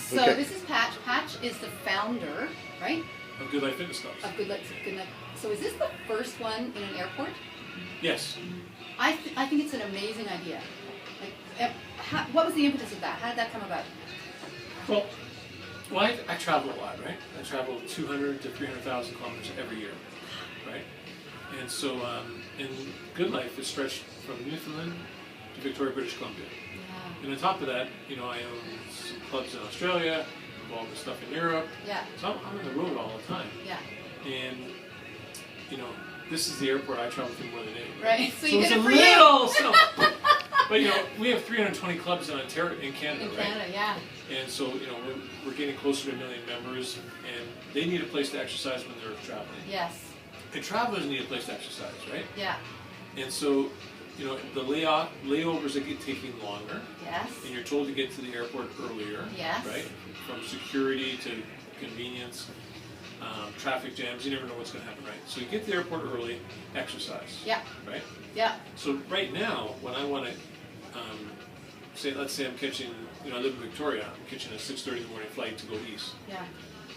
So this is Patch. Patch is the founder, right? Of Goodlife Fitness Clubs. Of Goodlife. So is this the first one in an airport? Yes. I think it's an amazing idea. Like, what was the impetus of that? How did that come about? Well, I travel a lot, right? I travel 200 to 300,000 kilometers every year, right? And so, in Goodlife is stretched from Newfoundland to Victoria, British Columbia. Yeah. And on top of that, I own some clubs in Australia, involved with stuff in Europe. Yeah. So I'm on the road all the time. Yeah. And, this is the airport I travel through more than anything. Right. So you it's did it a for little you. But we have 320 clubs in Ontario, in Canada, In right? Canada, yeah. And so, we're getting closer to 1 million members, and they need a place to exercise when they're traveling. Yes. And travelers need a place to exercise, right? Yeah. And so, the layovers are taking longer. Yes. And you're told to get to the airport earlier. Yes. Right? From security to convenience, traffic jams, you never know what's going to happen, right? So you get to the airport early, exercise. Yeah. Right? Yeah. So right now, when I want to, let's say I'm catching, I live in Victoria, I'm catching a 6:30 in the morning flight to go east. Yeah.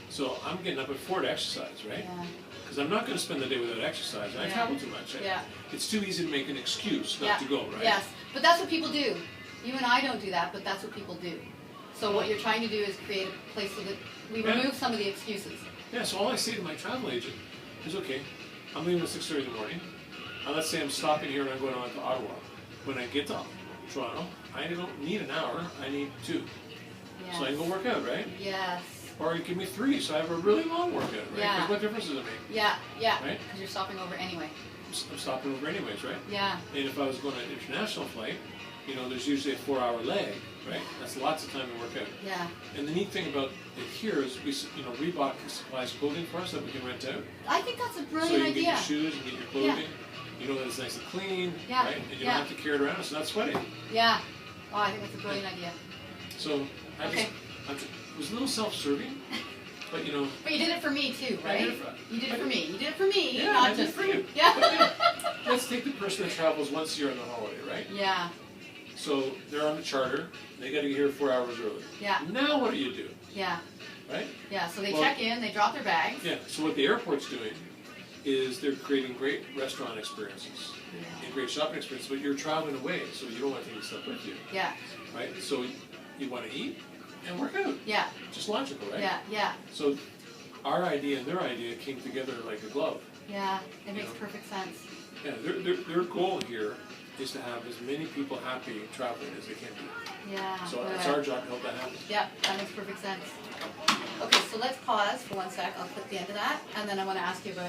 So I'm getting up at 4 to exercise, right? Yeah. Because I'm not going to spend the day without exercise. I travel too much. Yeah. It's too easy to make an excuse not to go, right? Yes, but that's what people do. You and I don't do that, but that's what people do. So what you're trying to do is create a place so that we remove some of the excuses. Yeah, so all I say to my travel agent is, okay, I'm leaving at 6:30 in the morning. Let's say I'm stopping here and I'm going on to Ottawa. When I get to Toronto, I don't need an hour, I need 2. Yes. So I can go work out, right? Yes. Or you give me 3, so I have a really long workout, right? Yeah. Because what difference does it make? Yeah, yeah. Right? Because you're stopping over anyway. I'm stopping over anyways, right? Yeah. And if I was going on an international flight, there's usually a 4-hour leg, right? That's lots of time to work out. Yeah. And the neat thing about it here is, Reebok supplies clothing for us that we can rent out. I think that's a So brilliant you can idea. get your shoes, you can get your clothing. You know that it's nice and clean, right? And you don't have to carry it around, it's not sweating. Yeah. Oh, I think that's a brilliant idea. So it was a little self-serving, but But you did it for me too, right? You did it for me. You did it for me, yeah, not I just did for you. Yeah. But, let's take the person that travels once a year on the holiday, right? Yeah. So they're on the charter, they got to get here 4 hours early. Yeah. Now what do you do? Yeah. Right? Yeah, so they check in, they drop their bags. Yeah, so what the airport's doing is they're creating great restaurant experiences and great shopping experiences, but you're traveling away, so you don't want to take stuff with you. Yeah. Right? So you want to eat and work out. Yeah. Just logical, right? Yeah, yeah. So our idea and their idea came together like a glove. Yeah, it makes perfect sense. Yeah, their goal here is to have as many people happy traveling as they can be. Yeah. So it's our job to help that happen. Yeah, that makes perfect sense. Okay, so let's pause for 1 sec. I'll clip the end of that, and then I want to ask you about